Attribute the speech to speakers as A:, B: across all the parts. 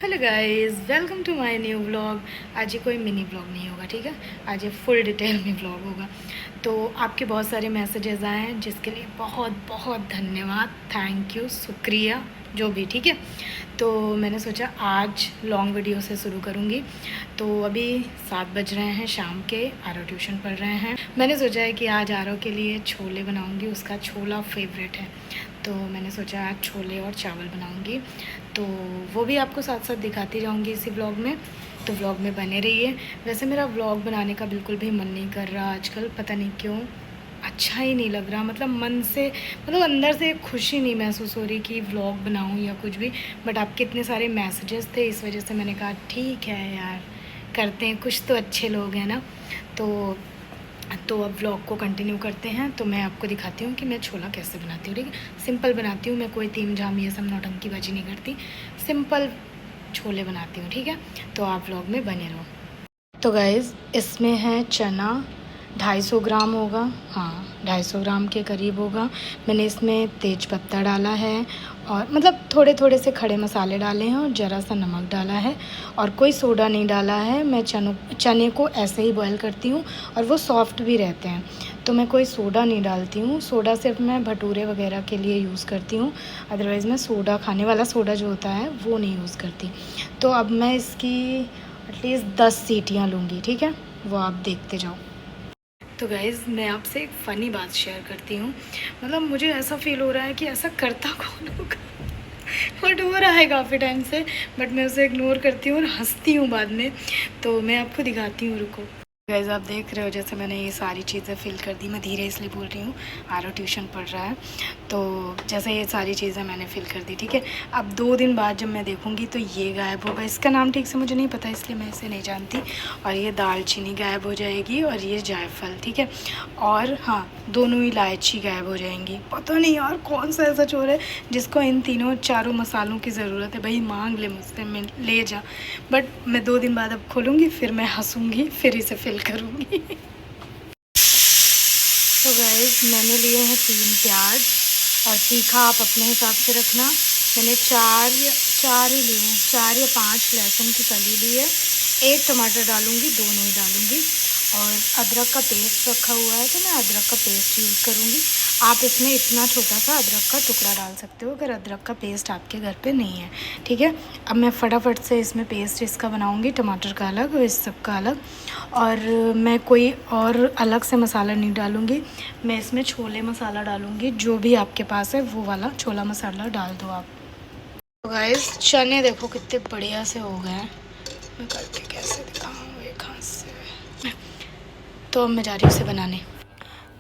A: Hello guys, welcome to my new vlog. आज ये कोई मिनी व्लॉग नहीं होगा, ठीक है। आज ये फुल डिटेल में व्लॉग होगा। तो आपके बहुत सारे मैसेजेस आए हैं जिसके लिए बहुत बहुत धन्यवाद, थैंक यू, शुक्रिया, जो भी, ठीक है। तो मैंने सोचा आज लॉन्ग वीडियो से शुरू करूँगी। तो अभी 7 बज रहे हैं शाम के, आरव ट्यूशन पढ़ रहे हैं। मैंने सोचा है कि आज आरव के लिए छोले बनाऊँगी, उसका छोला फेवरेट है। तो मैंने सोचा आज छोले और चावल बनाऊँगी, तो वो भी आपको साथ साथ दिखाती जाऊँगी इसी व्लॉग में। तो व्लॉग में बने रहिए। वैसे मेरा व्लॉग बनाने का बिल्कुल भी मन नहीं कर रहा आजकल, पता नहीं क्यों, अच्छा ही नहीं लग रहा। मतलब मन से, मतलब अंदर से खुशी नहीं महसूस हो रही कि व्लॉग बनाऊँ या कुछ भी। बट आपके इतने सारे मैसेजेस थे, इस वजह से मैंने कहा ठीक है यार, करते हैं, कुछ तो अच्छे लोग हैं ना। तो अब व्लॉग को कंटिन्यू करते हैं। तो मैं आपको दिखाती हूँ कि मैं छोला कैसे बनाती हूँ, ठीक है। सिंपल बनाती हूँ मैं, कोई तीम झाम ये सब नौटंकी बाजी नहीं करती, सिंपल छोले बनाती हूँ, ठीक है। तो आप व्लॉग में बने रहो। तो गाइज़, इसमें है चना, 250 ग्राम होगा, हाँ 250 ग्राम के करीब होगा। मैंने इसमें तेज पत्ता डाला है और मतलब थोड़े थोड़े से खड़े मसाले डाले हैं और ज़रा सा नमक डाला है और कोई सोडा नहीं डाला है। मैं चने को ऐसे ही बॉयल करती हूँ और वो सॉफ्ट भी रहते हैं, तो मैं कोई सोडा नहीं डालती हूँ। सोडा सिर्फ मैं भटूरे वगैरह के लिए यूज़ करती हूँ, अदरवाइज़ मैं सोडा, खाने वाला सोडा जो होता है वो नहीं यूज़ करती। तो अब मैं इसकी एटलीस्ट 10 सीटियाँ लूँगी, ठीक है, वो आप देखते जाओ। तो गाइज़, मैं आपसे एक फ़नी बात शेयर करती हूँ। मतलब मुझे ऐसा फ़ील हो रहा है कि ऐसा करता कौन होगा, बट हो रहा है काफ़ी टाइम से, बट मैं उसे इग्नोर करती हूँ और हंसती हूँ बाद में। तो मैं आपको दिखाती हूँ, रुको। गाइज़, आप देख रहे हो जैसे मैंने ये सारी चीज़ें फिल कर दी। मैं धीरे इसलिए बोल रही हूँ, आरव ट्यूशन पढ़ रहा है। तो जैसे ये सारी चीज़ें मैंने फिल कर दी, ठीक है। अब 2 दिन बाद जब मैं देखूँगी तो ये गायब होगा। इसका नाम ठीक से मुझे नहीं पता, इसलिए मैं इसे नहीं जानती। और ये दालचीनी गायब हो जाएगी और ये जायफल, ठीक है। और हाँ, दोनों इलायची गायब हो जाएंगी। पता नहीं यार कौन सा ऐसा चोर है जिसको इन तीनों चारों मसालों की ज़रूरत है। भाई मांग ले मुझसे, मैं ले जा। बट मैं 2 दिन बाद अब खोलूँगी, फिर मैं हंसूँगी, फिर इसे फिल करूँगी। तो गाइस, मैंने लिए हैं 3 प्याज और तीखा आप अपने हिसाब से रखना। मैंने चार ही लिए हैं, 4 या 5 लहसुन की कली ली है। 1 टमाटर डालूँगी, 2 नहीं डालूँगी। और अदरक का पेस्ट रखा हुआ है, तो मैं अदरक का पेस्ट यूज़ करूँगी। आप इसमें इतना छोटा सा अदरक का टुकड़ा डाल सकते हो अगर अदरक का पेस्ट आपके घर पे नहीं है, ठीक है। अब मैं फटाफट से इसमें पेस्ट इसका बनाऊँगी, टमाटर का अलग और इस सब का अलग। और मैं कोई और अलग से मसाला नहीं डालूँगी। मैं इसमें छोले मसाला डालूँगी, जो भी आपके पास है वो वाला छोला मसाला डाल दो आप। तो गाइस, चने देखो कितने बढ़िया से हो गए हैं। मैं करके कैसे दिखाऊँ एक हाथ से। तो अब मैं जा रही हूँ इसे बनाने।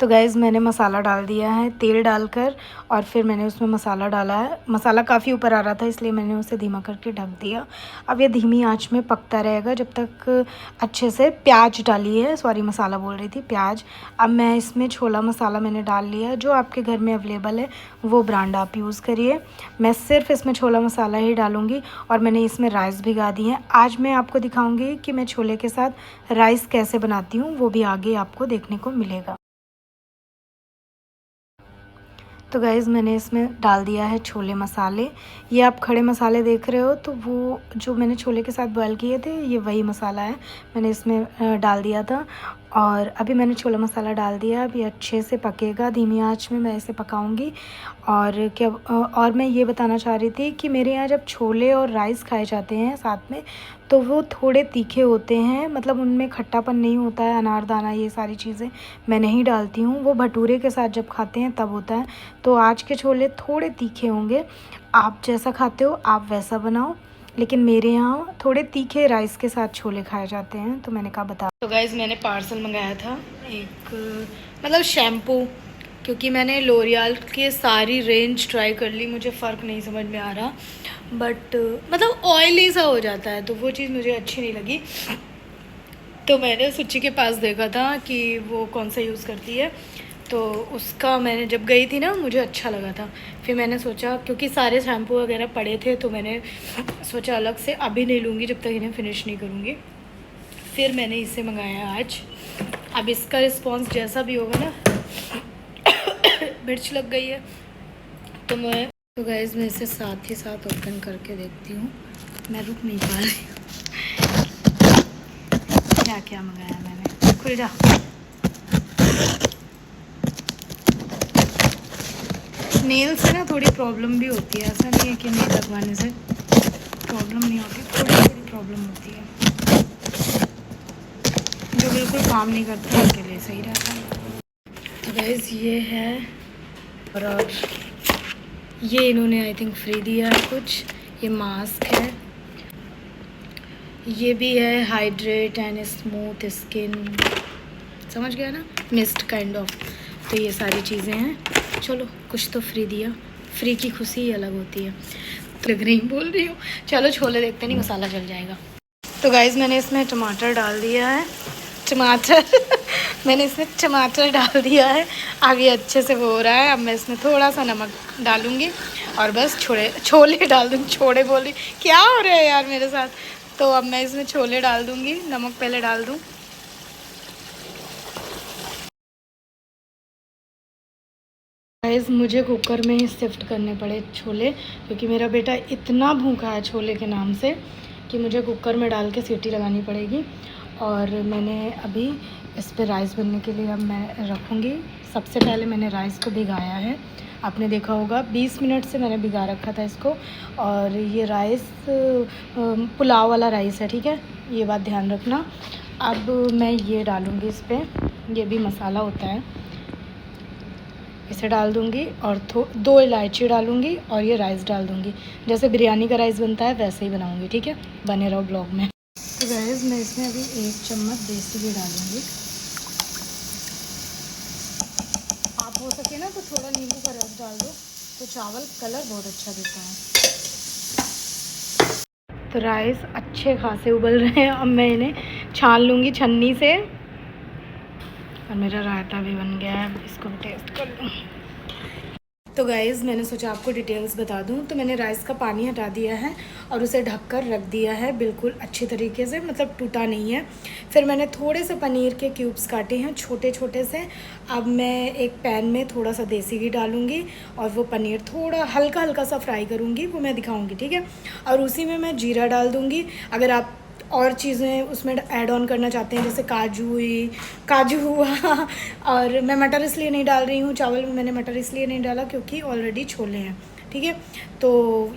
A: तो गैस, मैंने मसाला डाल दिया है तेल डालकर, और फिर मैंने उसमें मसाला डाला है। मसाला काफ़ी ऊपर आ रहा था, इसलिए मैंने उसे धीमा करके ढक दिया। अब ये धीमी आंच में पकता रहेगा जब तक अच्छे से। प्याज डाली है, सॉरी मसाला बोल रही थी, प्याज। अब मैं इसमें छोला मसाला मैंने डाल लिया, जो आपके घर में अवेलेबल है वो ब्रांड आप यूज़ करिए। मैं सिर्फ इसमें छोला मसाला ही डालूँगी और मैंने इसमें राइस भिगा दी हैं। आज मैं आपको दिखाऊँगी कि मैं छोले के साथ राइस कैसे बनाती हूँ, वो भी आगे आपको देखने को मिलेगा। तो गाइज़, मैंने इसमें डाल दिया है छोले मसाले। ये आप खड़े मसाले देख रहे हो, तो वो जो मैंने छोले के साथ बॉयल किए थे, ये वही मसाला है, मैंने इसमें डाल दिया था। और अभी मैंने छोला मसाला डाल दिया। अभी अच्छे से पकेगा, धीमी आंच में मैं इसे पकाऊंगी। और क्या, और मैं ये बताना चाह रही थी कि मेरे यहाँ जब छोले और राइस खाए जाते हैं साथ में, तो वो थोड़े तीखे होते हैं, मतलब उनमें खट्टापन नहीं होता है, अनारदाना ये सारी चीज़ें मैं नहीं डालती हूँ। वो भटूरे के साथ जब खाते हैं तब होता है। तो आज के छोले थोड़े तीखे होंगे, आप जैसा खाते हो आप वैसा बनाओ, लेकिन मेरे यहाँ थोड़े तीखे राइस के साथ छोले खाए जाते हैं, तो मैंने कहा बता। तो गाइज़, मैंने पार्सल मंगाया था एक, मतलब शैम्पू, क्योंकि मैंने लोरियल की सारी रेंज ट्राई कर ली, मुझे फ़र्क नहीं समझ में आ रहा। बट मतलब ऑयली सा हो जाता है, तो वो चीज़ मुझे अच्छी नहीं लगी। तो मैंने सुच्ची के पास देखा था कि वो कौन सा यूज़ करती है, तो उसका मैंने जब गई थी ना, मुझे अच्छा लगा था। फिर मैंने सोचा, क्योंकि सारे शैम्पू वगैरह पड़े थे, तो मैंने सोचा अलग से अभी नहीं लूँगी जब तक इन्हें फिनिश नहीं करूँगी। फिर मैंने इसे मंगाया आज। अब इसका रिस्पॉन्स जैसा भी होगा ना, मिर्च लग गई है तो गाइज़, मैं इसे साथ ही साथ ओपन करके देखती हूँ मैं रुक नहीं पा रही। क्या क्या मंगाया मैंने, खुल जा। नेल से ना थोड़ी प्रॉब्लम भी होती है, ऐसा नहीं है कि नेल लगवाने से प्रॉब्लम नहीं होती, थोड़ी थोड़ी प्रॉब्लम होती है। जो बिल्कुल काम नहीं करता उनके लिए सही रहता है। तो गाइस ये है, और ये इन्होंने आई थिंक फ्री दिया है कुछ। ये मास्क है, ये भी है हाइड्रेट एंड स्मूथ स्किन, समझ गया ना, मिस्ट काइंड ऑफ। तो ये सारी चीज़ें हैं। चलो कुछ तो फ्री दिया, फ्री की खुशी ही अलग होती है। लग रही बोल रही हूँ। चलो छोले देखते, नहीं मसाला जल जाएगा। तो गाइज़ मैंने इसमें टमाटर डाल दिया है, टमाटर मैंने इसमें टमाटर डाल दिया है। अब ये अच्छे से वो हो रहा है। अब मैं इसमें थोड़ा सा नमक डालूँगी और बस छोले डाल दूँगी। छोले बोल रही, क्या हो रहा है यार मेरे साथ। तो अब मैं इसमें छोले डाल दूँगी, नमक पहले डाल दूँ। गाइस मुझे कुकर में ही शिफ्ट करने पड़े छोले, क्योंकि मेरा बेटा इतना भूखा है छोले के नाम से कि मुझे कुकर में डाल के सीटी लगानी पड़ेगी। और मैंने अभी इस पे राइस बनने के लिए अब मैं रखूँगी। सबसे पहले मैंने राइस को भिगाया है, आपने देखा होगा 20 मिनट से मैंने भिगा रखा था इसको। और ये राइस पुलाव वाला राइस है, ठीक है, ये बात ध्यान रखना। अब मैं ये डालूँगी इस पर, ये भी मसाला होता है, इसे डाल दूँगी और 2 इलायची डालूँगी और ये राइस डाल दूँगी। जैसे बिरयानी का राइस बनता है वैसे ही बनाऊँगी, ठीक है, बने रहो ब्लॉग में। तो गाइस मैं इसमें अभी 1 चम्मच देसी घी डालूँगी। आप हो सके ना तो थोड़ा नींबू का रस डाल दो, तो चावल कलर बहुत अच्छा देता है। तो राइस अच्छे खासे उबल रहे हैं, अब मैं इन्हें छान लूँगी छन्नी से। और मेरा रायता भी बन गया है, इसको भी टेस्ट कर लूँ। तो गाइज़ मैंने सोचा आपको डिटेल्स बता दूं। तो मैंने राइस का पानी हटा दिया है और उसे ढककर रख दिया है बिल्कुल अच्छी तरीके से, मतलब टूटा नहीं है। फिर मैंने थोड़े से पनीर के क्यूब्स काटे हैं छोटे छोटे से। अब मैं एक पैन में थोड़ा सा देसी घी डालूँगी और वो पनीर थोड़ा हल्का हल्का सा फ्राई करूँगी, वो मैं दिखाऊँगी, ठीक है। और उसी में मैं जीरा डाल दूँगी। अगर आप और चीज़ें उसमें ऐड ऑन करना चाहते हैं, जैसे काजू हुआ और मैं मटर इसलिए नहीं डाल रही हूँ चावल में, मैंने मटर इसलिए नहीं डाला क्योंकि ऑलरेडी छोले हैं, ठीक है। तो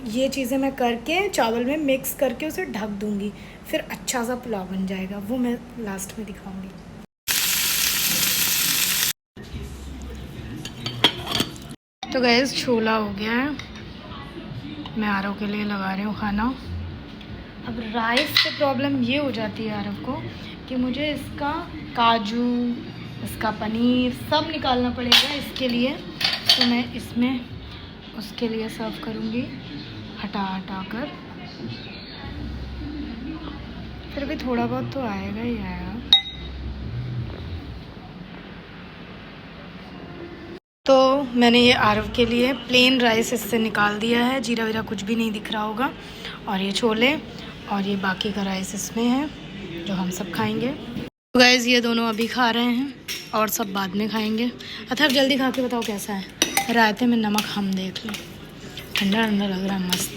A: ये चीज़ें मैं करके चावल में मिक्स करके उसे ढक दूँगी, फिर अच्छा सा पुलाव बन जाएगा, वो मैं लास्ट में दिखाऊँगी। तो गैस छोला हो गया है, मैं आरव के लिए लगा रही हूँ खाना। अब राइस से प्रॉब्लम ये हो जाती है आरव को कि मुझे इसका काजू, इसका पनीर सब निकालना पड़ेगा इसके लिए। तो मैं इसमें उसके लिए सर्व करूँगी हटा कर। फिर भी थोड़ा बहुत तो आएगा ही आएगा। तो मैंने ये आरव के लिए प्लेन राइस इससे निकाल दिया है, जीरा वीरा कुछ भी नहीं दिख रहा होगा। और ये छोले और ये बाकी का राइस इसमें है जो हम सब खाएंगे। तो गाइस ये दोनों अभी खा रहे हैं और सब बाद में खाएंगे। अथर्व जल्दी खा के बताओ कैसा है। रायते में नमक हम देख लो, ठंडा ठंडा लग रहा है, मस्त।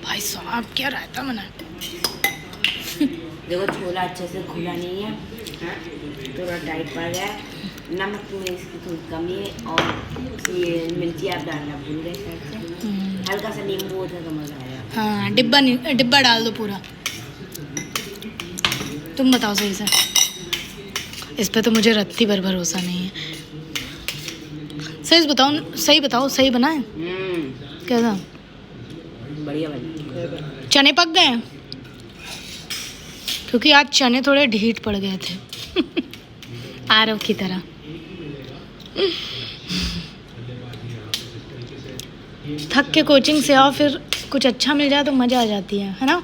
A: भाई साहब क्या रायता बना है।
B: देखो छोला अच्छे से खुला नहीं है, थोड़ा टाइट पड़ गया है, नमक में इसकी थोड़ी कमी है और ये मिर्ची आप डालना भूल गए शायद से, हल्का सा नींबू होता तो मज़ा आएगा।
A: हाँ डिब्बा डाल दो पूरा। तुम बताओ सही से, इस पे तो मुझे रत्ती भर भरोसा नहीं है। सही बताओ सही बना है कैसा?
B: बढ़िया बना।
A: चने पक गए हैं क्योंकि आज चने थोड़े ढीठ पड़ गए थे आरव की तरह। थक के कोचिंग से आओ, फिर कुछ अच्छा मिल जाए तो मज़ा आ जाती है ना।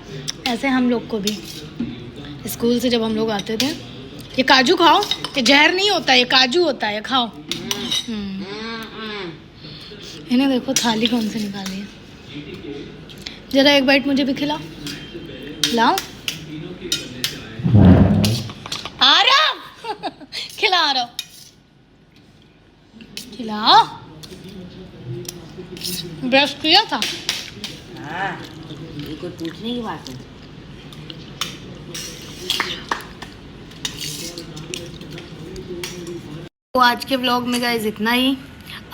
A: ऐसे हम लोग को भी स्कूल से जब हम लोग आते थे, ये काजू खाओ, ये जहर नहीं होता, ये काजू होता है, खाओ। इन्हें देखो थाली कौन से निकाली है, जरा एक बाइट मुझे भी खिलाओ, लाओ आरव खिला रहा, खिलाओ। ब्रश किया था?
B: हाँ, ये कोई पूछने की बात है?
A: तो आज के व्लॉग में गाइस इतना ही।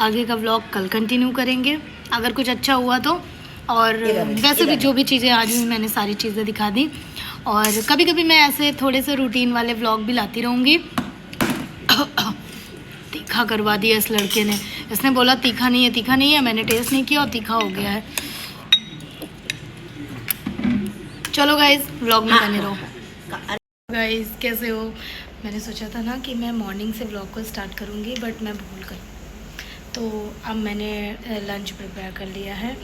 A: आगे का व्लॉग कल कंटिन्यू करेंगे अगर कुछ अच्छा हुआ तो। और वैसे भी जो भी चीज़ें आज हुई मैंने सारी चीज़ें दिखा दी। और कभी कभी मैं ऐसे थोड़े से रूटीन वाले व्लॉग भी लाती रहूँगी। तीखा करवा दिया इस लड़के ने। इसने बोला तीखा नहीं है, तीखा नहीं है। मैंने टेस्ट नहीं किया और तीखा हो गया है। चलो गाइस व्लॉग में बने रहो। गाइस कैसे हो? मैंने सोचा था ना कि मैं मॉर्निंग से व्लॉग को स्टार्ट करूँगी, बट मैं भूल गई। तो अब मैंने लंच प्रिपेयर कर लिया है।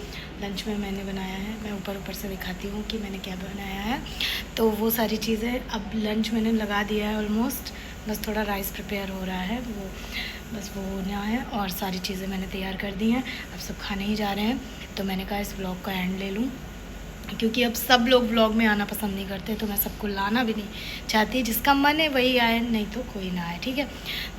A: लंच में मैंने बनाया है, मैं ऊपर से दिखाती हूँ कि मैंने क्या बनाया है। तो वो सारी चीज़ें अब लंच मैंने लगा दिया है ऑलमोस्ट। बस थोड़ा राइस प्रिपेयर हो रहा है, वो बस वो होना है। और सारी चीज़ें मैंने तैयार कर दी हैं। अब सब खाने ही जा रहे हैं। तो मैंने कहा इस व्लॉग का एंड ले लूँ, क्योंकि अब सब लोग व्लॉग में आना पसंद नहीं करते। तो मैं सबको लाना भी नहीं चाहती। जिसका मन है वही आए, नहीं तो कोई ना आए, ठीक है।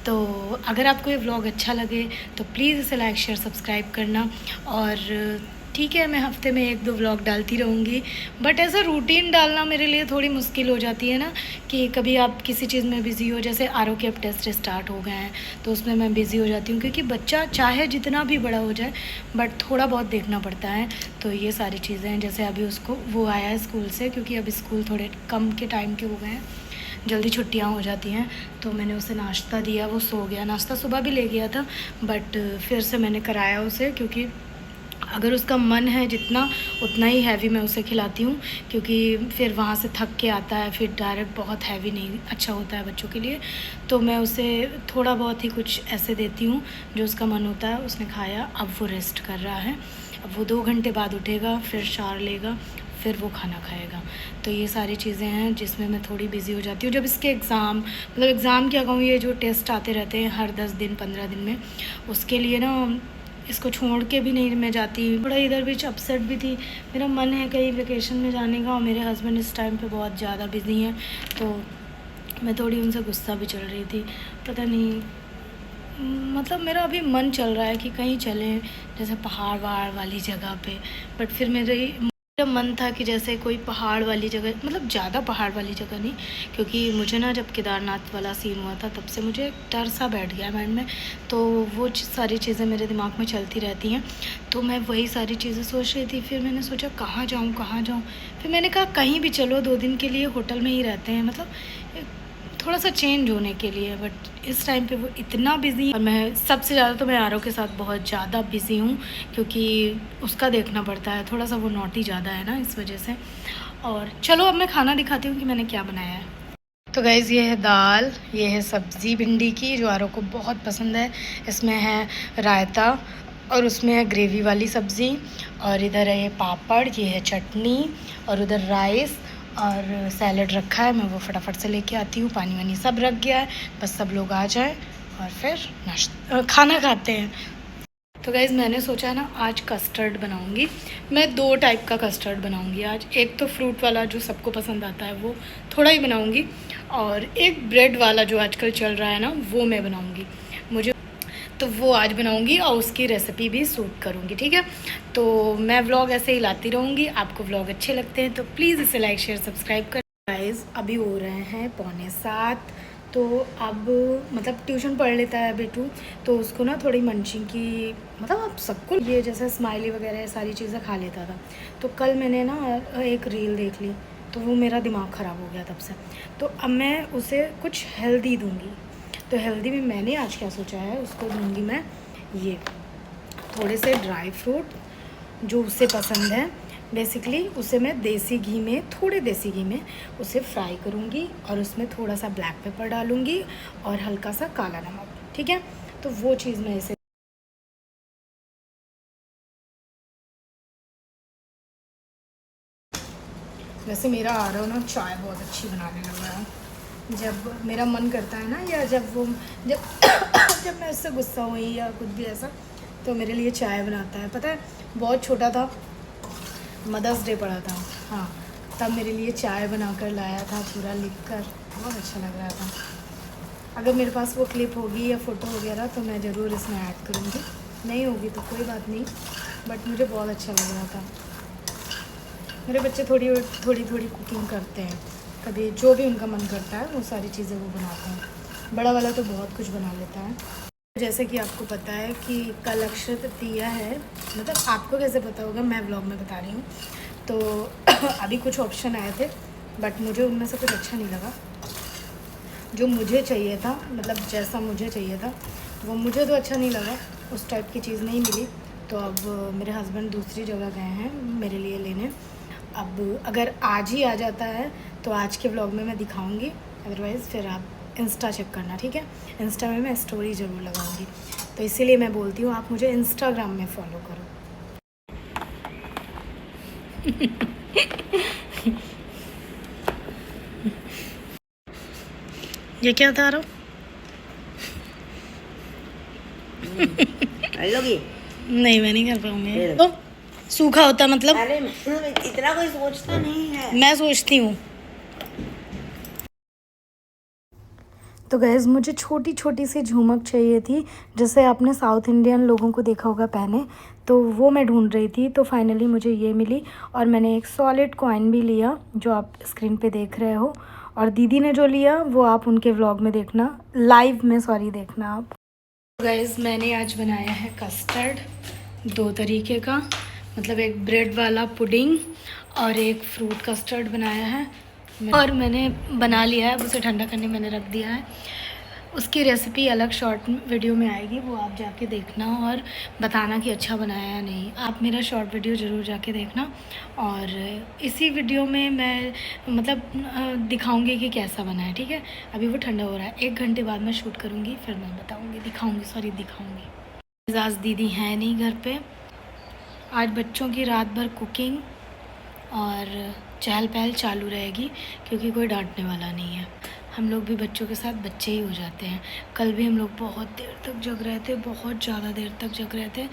A: तो अगर आपको ये व्लॉग अच्छा लगे तो प्लीज़ इसे लाइक शेयर सब्सक्राइब करना। और ठीक है, मैं हफ्ते में 1-2 व्लॉग डालती रहूँगी, बट ऐसा रूटीन डालना मेरे लिए थोड़ी मुश्किल हो जाती है ना, कि कभी आप किसी चीज़ में बिज़ी हो। जैसे आरओ के अब टेस्ट स्टार्ट हो गए हैं तो उसमें मैं बिज़ी हो जाती हूँ, क्योंकि बच्चा चाहे जितना भी बड़ा हो जाए बट थोड़ा बहुत देखना पड़ता है। तो ये सारी चीज़ें हैं। जैसे अभी उसको वो आया है स्कूल से, क्योंकि अब स्कूल थोड़े कम के टाइम के हो गए हैं, जल्दी छुट्टियां हो जाती हैं। तो मैंने उसे नाश्ता दिया, वो सो गया। नाश्ता सुबह भी ले गया था, बट फिर से मैंने कराया उसे, क्योंकि अगर उसका मन है जितना, उतना ही हैवी मैं उसे खिलाती हूँ। क्योंकि फिर वहाँ से थक के आता है, फिर डायरेक्ट बहुत हैवी नहीं अच्छा होता है बच्चों के लिए। तो मैं उसे थोड़ा बहुत ही कुछ ऐसे देती हूँ जो उसका मन होता है। उसने खाया, अब वो रेस्ट कर रहा है। अब वो 2 घंटे बाद उठेगा, फिर शावर लेगा, फिर वो खाना खाएगा। तो ये सारी चीज़ें हैं जिसमें मैं थोड़ी बिज़ी हो जाती हूँ। जब इसके एग्ज़ाम, मतलब एग्ज़ाम क्या कहूँ, ये जो टेस्ट आते रहते हैं हर 10 दिन 15 दिन में, उसके लिए ना इसको छोड़ के भी नहीं मैं जाती। थोड़ा इधर बीच अपसेट भी थी। मेरा मन है कहीं वेकेशन में जाने का, और मेरे हस्बैंड इस टाइम पे बहुत ज़्यादा बिज़ी हैं। तो मैं थोड़ी उनसे गुस्सा भी चल रही थी, पता नहीं, मतलब मेरा अभी मन चल रहा है कि कहीं चलें, जैसे पहाड़ वहाड़ वाली जगह पे। बट फिर मेरा मन था कि जैसे कोई पहाड़ वाली जगह, मतलब ज़्यादा पहाड़ वाली जगह नहीं, क्योंकि मुझे ना जब केदारनाथ वाला सीन हुआ था तब से मुझे डर सा बैठ गया माइंड में। तो वो सारी चीज़ें मेरे दिमाग में चलती रहती हैं। तो मैं वही सारी चीज़ें सोच रही थी। फिर मैंने सोचा कहाँ जाऊँ कहाँ जाऊँ। फिर मैंने कहा कहीं भी चलो, 2 दिन के लिए होटल में ही रहते हैं, मतलब थोड़ा सा चेंज होने के लिए। बट इस टाइम पे वो इतना बिज़ी है, और मैं सबसे ज़्यादा तो मैं आरव के साथ बहुत ज़्यादा बिज़ी हूँ, क्योंकि उसका देखना पड़ता है। थोड़ा सा वो नॉटी ज़्यादा है ना, इस वजह से। और चलो अब मैं खाना दिखाती हूँ कि मैंने क्या बनाया है। तो गाइज़ ये है दाल, ये है सब्ज़ी भिंडी की, जो आरव को बहुत पसंद है। इसमें है रायता, और उसमें है ग्रेवी वाली सब्ज़ी। और इधर है ये पापड़, ये है चटनी, और उधर राइस और सैलड रखा है। मैं वो फटाफट से लेके आती हूँ। पानी वानी सब रख गया है, बस सब लोग आ जाएं और फिर नाश्ता खाना खाते हैं। तो गाइज़ मैंने सोचा है ना आज कस्टर्ड बनाऊंगी। मैं 2 टाइप का कस्टर्ड बनाऊंगी आज। एक तो फ्रूट वाला जो सबको पसंद आता है वो थोड़ा ही बनाऊंगी, और एक ब्रेड वाला जो आजकल चल रहा है ना वो मैं बनाऊंगी। मुझे तो वो आज बनाऊंगी, और उसकी रेसिपी भी शूट करूंगी, ठीक है। तो मैं व्लॉग ऐसे ही लाती रहूँगी। आपको व्लॉग अच्छे लगते हैं तो प्लीज़ इसे लाइक शेयर सब्सक्राइब कर। गाइस अभी हो रहे हैं 6:45। तो अब मतलब ट्यूशन पढ़ लेता है बेटू, तो उसको ना थोड़ी मंचिंग की, मतलब अब सबको ये जैसे स्माइली वगैरह सारी चीज़ें खा लेता था। तो कल मैंने ना एक रील देख ली, तो वो मेरा दिमाग ख़राब हो गया तब से। तो अब मैं उसे कुछ हेल्दी दूँगी। तो हेल्दी में मैंने आज क्या सोचा है, उसको दूँगी मैं ये थोड़े से ड्राई फ्रूट जो उसे पसंद है। बेसिकली उसे मैं देसी घी में, थोड़े देसी घी में उसे फ्राई करूँगी, और उसमें थोड़ा सा ब्लैक पेपर डालूँगी और हल्का सा काला नमक, ठीक है। तो वो चीज़ मैं इसे, वैसे मेरा आ रहा हो ना चाय बहुत अच्छी बनाने लगा है। जब मेरा मन करता है ना, या जब जब मैं उससे गुस्सा हुई या कुछ भी ऐसा, तो मेरे लिए चाय बनाता है। पता है बहुत छोटा था, मदर्स डे पड़ा था, हाँ, तब मेरे लिए चाय बनाकर लाया था, पूरा लिखकर। बहुत अच्छा लग रहा था। अगर मेरे पास वो क्लिप होगी या फ़ोटो वगैरह तो मैं ज़रूर इसमें ऐड करूँगी। नहीं होगी तो कोई बात नहीं, बट मुझे बहुत अच्छा लग रहा था। मेरे बच्चे थोड़ी थोड़ी कुकिंग करते हैं, कभी जो भी उनका मन करता है वो सारी चीज़ें वो बनाते हैं। बड़ा वाला तो बहुत कुछ बना लेता है। जैसे कि आपको पता है कि कल अक्षय तृतीया है, मतलब आपको कैसे पता होगा, मैं व्लॉग में बता रही हूँ। तो अभी कुछ ऑप्शन आए थे बट मुझे उनमें से कुछ अच्छा नहीं लगा। जो मुझे चाहिए था, मतलब जैसा मुझे चाहिए था वो मुझे तो अच्छा नहीं लगा, उस टाइप की चीज़ नहीं मिली। तो अब मेरे हस्बैंड दूसरी जगह गए हैं मेरे लिए लेने। अब अगर आज ही आ जाता है तो आज के व्लॉग में मैं दिखाऊंगी, अदरवाइज़ फिर आप इंस्टा चेक करना, ठीक है। इंस्टा में मैं स्टोरी ज़रूर लगाऊंगी, तो इसीलिए मैं बोलती हूँ आप मुझे इंस्टाग्राम में फॉलो करो। ये क्या था रहा?
B: लोगी
A: नहीं, मैं नहीं कर पाऊंगी। तो सूखा होता मतलब?
B: अरे इतना कोई सोचता नहीं है।
A: मैं सोचती हूँ। तो गैस मुझे छोटी छोटी सी झुमक चाहिए थी, जैसे आपने साउथ इंडियन लोगों को देखा होगा पहने, तो वो मैं ढूंढ रही थी। तो फाइनली मुझे ये मिली और मैंने एक सॉलिड कॉइन भी लिया जो आप स्क्रीन पे देख रहे हो। और दीदी ने जो लिया वो आप उनके व्लॉग में देखना, लाइव में सॉरी देखना आप। गैस मैंने आज बनाया है कस्टर्ड 2 तरीके का, मतलब एक ब्रेड वाला पुडिंग और एक फ्रूट कस्टर्ड बनाया है। और मैंने बना लिया है, उसे ठंडा करने मैंने रख दिया है। उसकी रेसिपी अलग शॉर्ट वीडियो में आएगी, वो आप जाके देखना और बताना कि अच्छा बनाया या नहीं। आप मेरा शॉर्ट वीडियो ज़रूर जाके देखना। और इसी वीडियो में मैं मतलब दिखाऊंगी कि कैसा बना है, ठीक है। अभी वो ठंडा हो रहा है, 1 घंटे बाद मैं शूट करूँगी, फिर मैं बताऊँगी, दिखाऊँगी। आज दीदी हैं नहीं घर पे, आज बच्चों की रात भर कुकिंग और चहल पहल चालू रहेगी क्योंकि कोई डांटने वाला नहीं है। हम लोग भी बच्चों के साथ बच्चे ही हो जाते हैं। कल भी हम लोग बहुत देर तक जग रहे थे, बहुत ज़्यादा देर तक जग रहे थे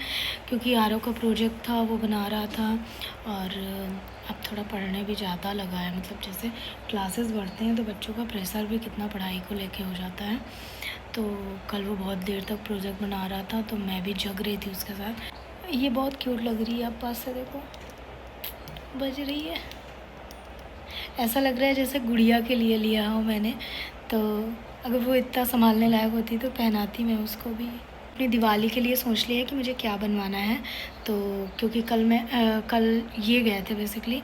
A: क्योंकि आरव का प्रोजेक्ट था, वो बना रहा था। और अब थोड़ा पढ़ने भी ज़्यादा लगा है, मतलब जैसे क्लासेस बढ़ते हैं तो बच्चों का प्रेशर भी कितना पढ़ाई को लेके हो जाता है। तो कल वो बहुत देर तक प्रोजेक्ट बना रहा था तो मैं भी जग रही थी उसके साथ। ये बहुत क्यूट लग रही है, आप पास से देखो, बज रही है, ऐसा लग रहा है जैसे गुड़िया के लिए लिया हो मैंने। तो अगर वो इतना संभालने लायक होती तो पहनाती मैं उसको भी। अपनी दिवाली के लिए सोच लिया है कि मुझे क्या बनवाना है। तो क्योंकि कल ये गए थे बेसिकली,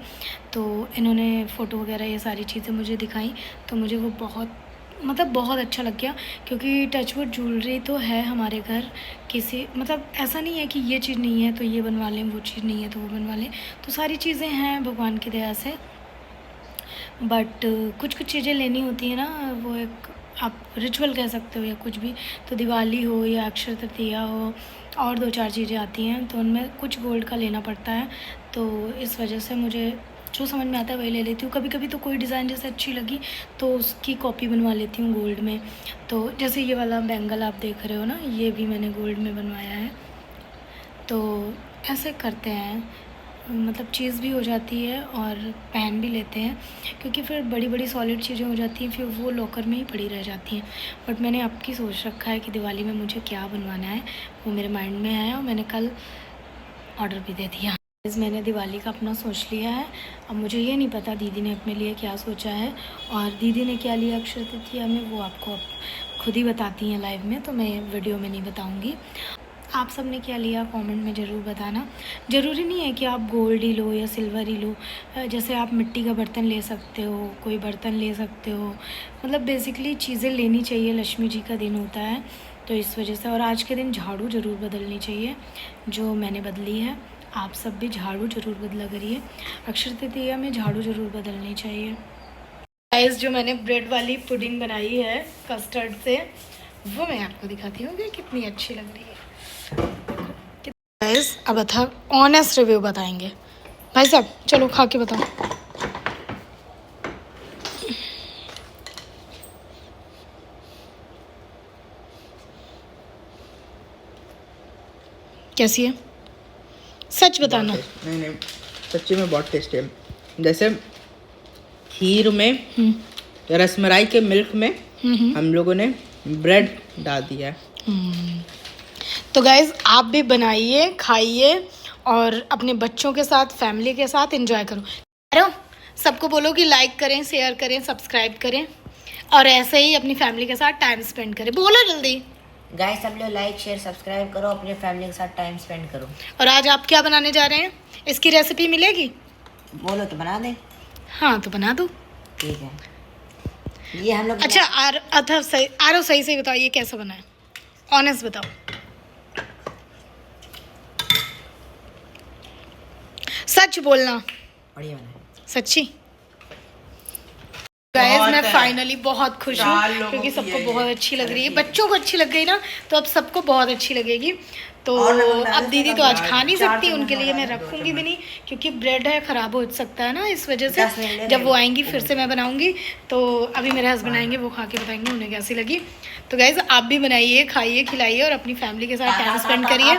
A: तो इन्होंने फ़ोटो वगैरह ये सारी चीज़ें मुझे दिखाई, तो मुझे वो बहुत अच्छा लग गया। क्योंकि टचवुड ज्वेलरी तो है हमारे घर, किसी मतलब ऐसा नहीं है कि ये चीज़ नहीं है तो ये बनवा लें, वो चीज़ नहीं है तो वो बनवा लें, तो सारी चीज़ें हैं भगवान की दया से। बट कुछ चीज़ें लेनी होती है ना, वो एक आप रिचुअल कह सकते हो या कुछ भी। तो दिवाली हो या अक्षय तृतीया हो और 2-4 चीज़ें आती हैं तो उनमें कुछ गोल्ड का लेना पड़ता है। तो इस वजह से मुझे जो समझ में आता है वही ले लेती हूँ। कभी कभी तो कोई डिज़ाइन जैसे अच्छी लगी तो उसकी कॉपी बनवा लेती हूँ गोल्ड में। तो जैसे ये वाला बैंगल आप देख रहे हो ना, ये भी मैंने गोल्ड में बनवाया है। तो ऐसे करते हैं, मतलब चीज़ भी हो जाती है और पहन भी लेते हैं, क्योंकि फिर बड़ी बड़ी सॉलिड चीज़ें हो जाती हैं फिर वो लॉकर में ही पड़ी रह जाती हैं। बट मैंने आपकी सोच रखा है कि दिवाली में मुझे क्या बनवाना है, वो मेरे माइंड में आया और मैंने कल ऑर्डर भी दे दिया। मैंने दिवाली का अपना सोच लिया है। अब मुझे ये नहीं पता दीदी ने अपने लिए क्या सोचा है और दीदी ने क्या लिया अक्षय तृतीया में, वो आपको खुद ही बताती हैं लाइव में, तो मैं वीडियो में नहीं बताऊँगी। आप सब ने क्या लिया कमेंट में ज़रूर बताना। ज़रूरी नहीं है कि आप गोल्ड ही लो या सिल्वर ही लो, जैसे आप मिट्टी का बर्तन ले सकते हो, कोई बर्तन ले सकते हो, मतलब बेसिकली चीज़ें लेनी चाहिए। लक्ष्मी जी का दिन होता है तो इस वजह से। और आज के दिन झाड़ू ज़रूर बदलनी चाहिए, जो मैंने बदली है। आप सब भी झाड़ू ज़रूर बदला करिए, अक्षय तृतीया में झाड़ू ज़रूर बदलनी चाहिए। गाइस जो मैंने ब्रेड वाली पुडिंग बनाई है कस्टर्ड से, वो मैं आपको दिखाती हूँ कि कितनी अच्छी लग रही है। गाइस अब ऑनेस्ट रिव्यू बताएंगे भाई साहब, चलो खा के बताओ। कैसी है, सच बताना।
C: नहीं सच्ची में बहुत टेस्टी है। जैसे खीर में रसमलाई के मिल्क में हम लोगों ने ब्रेड डाल दिया है।
A: तो गाइज आप भी बनाइए, खाइए और अपने बच्चों के साथ, फैमिली के साथ एंजॉय करो। करो, सबको बोलो कि लाइक करें, शेयर करें, सब्सक्राइब करें और ऐसे ही अपनी फैमिली के साथ टाइम स्पेंड करें। बोलो जल्दी।
B: गाइस सब लोग लाइक शेयर सब्सक्राइब करो, अपने फैमिली के साथ टाइम स्पेंड करो।
A: और आज आप क्या बनाने जा रहे हैं? इसकी रेसिपी मिलेगी?
B: बोलो तो बना दें।
A: हाँ तो बना दो।
B: ठीक है, ये हम लोग
A: अच्छा आरो सही से बताओ, ये कैसा बना है? ऑनेस्ट बताओ। सच बोलना।
B: बढ़िया बना है।
A: सच्ची? गाइस
C: बहुत
A: मैं
C: है।
A: फाइनली बहुत खुश
C: 4
A: हूँ
C: लोगों
A: क्योंकि
C: की
A: सबको
C: है
A: बहुत
C: ये।
A: अच्छी लग रही है। बच्चों को अच्छी लग गई ना तो अब सबको बहुत अच्छी लगेगी। तो
B: और नमक डाल
A: अब
B: दें
A: दीदी
B: तो
A: तो आज
C: डाल-
A: खा नहीं
B: 4
A: सकती,
B: चम्मच
A: उनके लिए
B: डाल
A: मैं
B: दें, 2
A: रखूंगी भी
B: चम्मच।
A: नहीं क्योंकि ब्रेड है, ख़राब हो सकता है ना, इस वजह
B: 10 मिनट
A: से
B: ले
A: जब वो
B: लें।
A: आएंगी फिर से मैं बनाऊंगी। तो अभी मेरे हस्बैंड आएंगे, वो खा के बताएंगे उन्हें कैसी लगी। तो गाइज आप भी बनाइए, खाइए, खिलाइए और अपनी फैमिली के साथ टाइम स्पेंड करिए।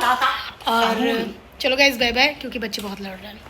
A: और चलो गाइज बाय बाय, क्योंकि बच्चे बहुत लड़ रहे हैं।